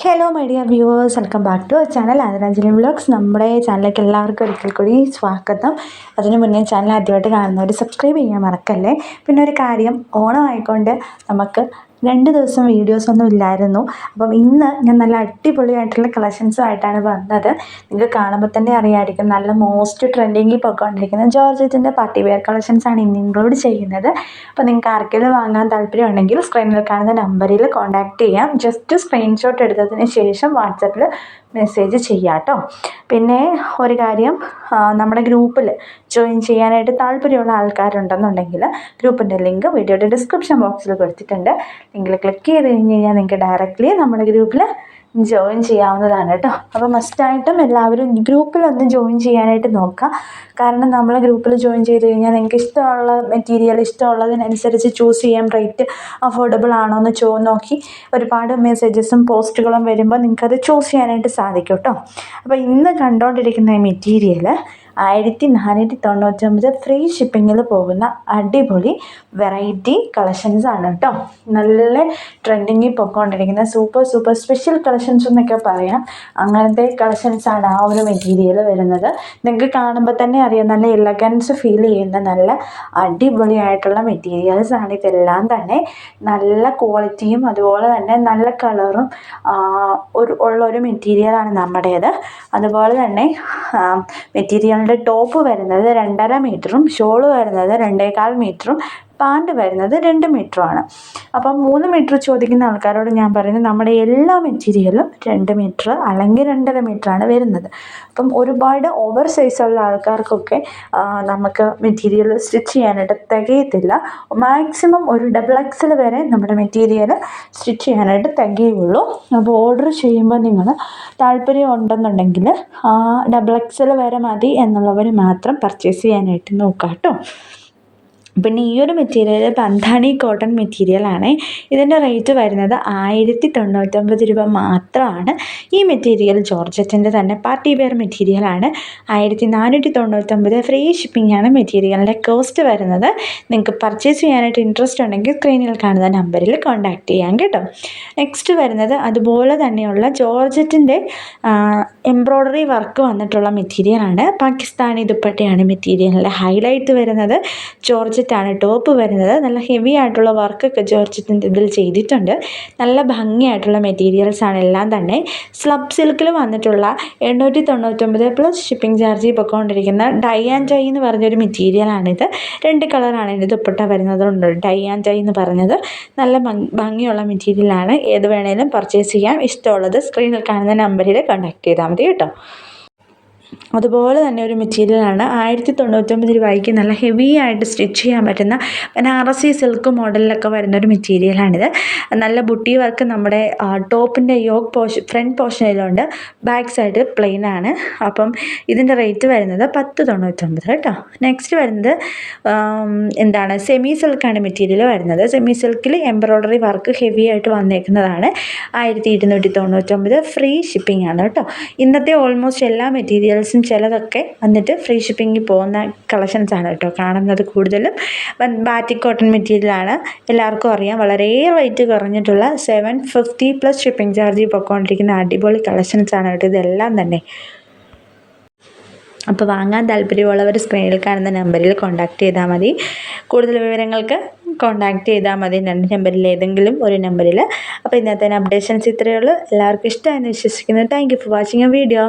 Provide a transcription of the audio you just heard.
Hello my dear viewers, welcome back to channel Adaranjali vlogs. നമ്മുടെ ചാനലിലേക്ക് എല്ലാവർക്കും ഒരിക്കൽ കൂടി സ്വാഗതം. അതിന് മുന്നേ ചാനൽ ആദ്യമായിട്ട് കാണുന്നവർ സബ്സ്ക്രൈബ് ചെയ്യാൻ മറക്കല്ലേ. പിന്നെ ഒരു കാര്യം, ഓണം ആയിക്കൊണ്ട് നമുക്ക് 2 ദിവസം വീഡിയോസൊന്നും ഇല്ലായിരുന്നു. അപ്പം ഇന്ന് ഞാൻ നല്ല അടിപൊളിയായിട്ടുള്ള കളക്ഷൻസുമായിട്ടാണ് വന്നത്. നിങ്ങൾക്ക് കാണുമ്പോൾ തന്നെ അറിയാമായിരിക്കും, നല്ല മോസ്റ്റ് ട്രെൻഡിങ്ങിൽ പോയിക്കൊണ്ടിരിക്കുന്ന ജോർജറ്റിൻ്റെ പാർട്ടി വെയർ കളക്ഷൻസാണ് ഇന്ന് ഇൻക്ലൂഡ് ചെയ്യുന്നത്. അപ്പോൾ നിങ്ങൾക്ക് ആർക്കെങ്കിലും വാങ്ങാൻ താല്പര്യമുണ്ടെങ്കിൽ സ്ക്രീനിൽ കാണുന്ന നമ്പറിൽ കോൺടാക്റ്റ് ചെയ്യാം. ജസ്റ്റ് സ്ക്രീൻഷോട്ട് എടുത്തതിന് ശേഷം വാട്സപ്പിൽ മെസ്സേജ് ചെയ്യാം കേട്ടോ. പിന്നെ ഒരു കാര്യം, നമ്മുടെ ഗ്രൂപ്പിൽ ജോയിൻ ചെയ്യാനായിട്ട് താല്പര്യമുള്ള ആൾക്കാരുണ്ടെന്നുണ്ടെങ്കിൽ ഗ്രൂപ്പിൻ്റെ ലിങ്ക് വീഡിയോയുടെ ഡിസ്ക്രിപ്ഷൻ ബോക്സിൽ കൊടുത്തിട്ടുണ്ട്. ലിങ്കിൽ ക്ലിക്ക് ചെയ്ത് കഴിഞ്ഞ് കഴിഞ്ഞാൽ നിങ്ങൾക്ക് ഡയറക്റ്റ്ലി നമ്മുടെ ഗ്രൂപ്പിൽ ജോയിൻ ചെയ്യാവുന്നതാണ് കേട്ടോ. അപ്പോൾ മസ്റ്റായിട്ടും എല്ലാവരും ഗ്രൂപ്പിലൊന്ന് ജോയിൻ ചെയ്യാനായിട്ട് നോക്കുക. കാരണം നമ്മൾ ഗ്രൂപ്പിൽ ജോയിൻ ചെയ്ത് കഴിഞ്ഞാൽ നിങ്ങൾക്ക് ഇഷ്ടമുള്ള മെറ്റീരിയൽ ഇഷ്ടമുള്ളതിനനുസരിച്ച് ചൂസ് ചെയ്യാം. റേറ്റ് അഫോർഡബിൾ ആണോ എന്ന് നോക്കി ഒരുപാട് മെസ്സേജസും പോസ്റ്റുകളും വരുമ്പോൾ നിങ്ങൾക്കത് ചൂസ് ചെയ്യാനായിട്ട് സാധിക്കും കേട്ടോ. അപ്പോൾ ഇന്ന് കണ്ടുകൊണ്ടിരിക്കുന്ന മെറ്റീരിയൽ 1499 ഫ്രീ ഷിപ്പിങ്ങിൽ പോകുന്ന അടിപൊളി വെറൈറ്റി കളക്ഷൻസാണ് കേട്ടോ. നല്ല ട്രെൻഡിങ്ങിൽ പോയിക്കൊണ്ടിരിക്കുന്ന സൂപ്പർ സ്പെഷ്യൽ കളക്ഷൻസ് എന്നൊക്കെ പറയാം. അങ്ങനത്തെ കളക്ഷൻസാണ് ആ ഒരു മെറ്റീരിയൽ വരുന്നത്. നിങ്ങൾക്ക് കാണുമ്പോൾ തന്നെ അറിയാം, നല്ല എലഗൻസ് ഫീൽ ചെയ്യുന്ന നല്ല അടിപൊളിയായിട്ടുള്ള മെറ്റീരിയൽസാണ് ഇതെല്ലാം തന്നെ. നല്ല ക്വാളിറ്റിയും അതുപോലെ തന്നെ നല്ല കളറും ഉള്ളൊരു മെറ്റീരിയലാണ് നമ്മുടേത്. അതുപോലെ തന്നെ മെറ്റീരിയലിൻ്റെ ടോപ്പ് വരുന്നത് 2.5 മീറ്ററും ഷോള് വരുന്നത് 2.25 മീറ്ററും പാൻറ്റ് വരുന്നത് 2 മീറ്ററുമാണ്. അപ്പം 3 മീറ്റർ ചോദിക്കുന്ന ആൾക്കാരോട് ഞാൻ പറയുന്നത്, നമ്മുടെ എല്ലാ മെറ്റീരിയലും 2 മീറ്റർ അല്ലെങ്കിൽ 2.5 മീറ്ററാണ് വരുന്നത്. അപ്പം ഒരുപാട് ഓവർ സൈസുള്ള ആൾക്കാർക്കൊക്കെ നമുക്ക് മെറ്റീരിയൽ സ്റ്റിച്ച് ചെയ്യാനായിട്ട് തികയത്തില്ല. മാക്സിമം ഒരു XXL വരെ നമ്മുടെ മെറ്റീരിയൽ സ്റ്റിച്ച് ചെയ്യാനായിട്ട് തികയുള്ളൂ. അപ്പോൾ ഓർഡർ ചെയ്യുമ്പോൾ നിങ്ങൾ താല്പര്യം ഉണ്ടെന്നുണ്ടെങ്കിൽ XXL വരെ മതി എന്നുള്ളവർ മാത്രം പർച്ചേസ് ചെയ്യാനായിട്ട് നോക്കാം കേട്ടോ. പിന്നെ ഈ ഒരു മെറ്റീരിയൽ ബന്ധാണി കോട്ടൺ മെറ്റീരിയലാണ്. ഇതിൻ്റെ റേറ്റ് വരുന്നത് 1099 രൂപ മാത്രമാണ്. ഈ മെറ്റീരിയൽ ജോർജറ്റിൻ്റെ തന്നെ പാർട്ടി വെയർ മെറ്റീരിയലാണ്. 1499 ഫ്രീ ഷിപ്പിംഗ് ആണ് മെറ്റീരിയലിൻ്റെ കോസ്റ്റ് വരുന്നത്. നിങ്ങൾക്ക് പർച്ചേസ് ചെയ്യാനായിട്ട് ഇൻട്രസ്റ്റ് ഉണ്ടെങ്കിൽ സ്ക്രീനിൽ കാണുന്ന നമ്പറിൽ കോൺടാക്റ്റ് ചെയ്യാം കേട്ടോ. നെക്സ്റ്റ് വരുന്നത് അതുപോലെ തന്നെയുള്ള ജോർജറ്റിൻ്റെ എംബ്രോയ്ഡറി വർക്ക് വന്നിട്ടുള്ള മെറ്റീരിയലാണ്. പാകിസ്ഥാനി ദുപ്പട്ടയാണ് മെറ്റീരിയലിൻ്റെ ഹൈലൈറ്റ് വരുന്നത്. ജോർജറ്റാണ് ടോപ്പ് വരുന്നത്. നല്ല ഹെവി ആയിട്ടുള്ള വർക്കൊക്കെ ജോർജറ്റിൻ്റെ ഇതിൽ ചെയ്തിട്ടുണ്ട്. നല്ല ഭംഗിയായിട്ടുള്ള മെറ്റീരിയൽസാണ് എല്ലാം തന്നെ. സ്ലബ് സിൽക്കിൽ വന്നിട്ടുള്ള 899 പ്ലസ് ഷിപ്പിംഗ് ചാർജ് പൊയ്ക്കൊണ്ടിരിക്കുന്ന ഡൈ ആൻഡ് ഡൈ എന്ന് പറഞ്ഞൊരു മെറ്റീരിയലാണിത്. 2 കളറാണ് ഇതിൻ്റെ ദുപ്പട്ട വരുന്നതുകൊണ്ട് ഡൈ ആൻഡ് ഡൈ എന്ന് പറഞ്ഞത്. നല്ല ഭംഗിയുള്ള മെറ്റീരിയലാണ്. ഏത് വേണേലും പർച്ചേസ് ചെയ്യാം. ഇഷ്ടമുള്ളത് സ്ക്രീനിൽ കാണുന്ന നമ്പറിൽ കോൺടാക്ട് ചെയ്താൽ മതി കേട്ടോ. അതുപോലെ തന്നെ ഒരു മെറ്റീരിയലാണ് 1099 രൂപയ്ക്ക് നല്ല ഹെവി ആയിട്ട് സ്റ്റിച്ച് ചെയ്യാൻ പറ്റുന്ന ബനാറസി സിൽക്ക് മോഡലിലൊക്കെ വരുന്നൊരു മെറ്റീരിയലാണിത്. നല്ല ബുട്ടി വർക്ക് നമ്മുടെ ടോപ്പിൻ്റെ ഫ്രണ്ട് പോർഷനിലുണ്ട്. ബാക്ക് സൈഡ് പ്ലെയിൻ ആണ്. അപ്പം ഇതിൻ്റെ റേറ്റ് വരുന്നത് 1099 കേട്ടോ. നെക്സ്റ്റ് വരുന്നത് സെമി സിൽക്കാണ് മെറ്റീരിയൽ വരുന്നത്. സെമി സിൽക്കിൽ എംബ്രോയ്ഡറി വർക്ക് ഹെവി ആയിട്ട് വന്നേക്കുന്നതാണ്. 1299 ഫ്രീ ഷിപ്പിംഗ് ആണ് കേട്ടോ. ഇന്നത്തെ ഓൾമോസ്റ്റ് എല്ലാ മെറ്റീരിയൽസും ചിലതൊക്കെ വന്നിട്ട് ഫ്രീ ഷിപ്പിങ്ങിൽ പോകുന്ന കളക്ഷൻസാണ് കേട്ടോ കാണുന്നത്. കൂടുതലും ബാറ്റിക് കോട്ടൺ മെറ്റീരിയലാണ്. എല്ലാവർക്കും അറിയാം, വളരെ റേറ്റ് കുറഞ്ഞിട്ടുള്ള 750 പ്ലസ് ഷിപ്പിംഗ് ചാർജ് പൊയ്ക്കൊണ്ടിരിക്കുന്ന അടിപൊളി കളക്ഷൻസാണ് കേട്ടോ ഇതെല്ലാം തന്നെ. അപ്പോൾ വാങ്ങാൻ താല്പര്യമുള്ളവർ സ്ക്രീനിൽ കാണുന്ന നമ്പറിൽ കോൺടാക്റ്റ് ചെയ്താൽ മതി. കൂടുതൽ വിവരങ്ങൾക്ക് കോൺടാക്റ്റ് ചെയ്താൽ മതി 2 നമ്പറിൽ ഏതെങ്കിലും ഒരു നമ്പറിൽ. അപ്പോൾ ഇന്നത്തെ അപ്ഡേഷൻസ് ഇത്രയേ ഉള്ളൂ. എല്ലാവർക്കും ഇഷ്ടമായെന്ന് വിശ്വസിക്കുന്നു. Thank you for watching A video.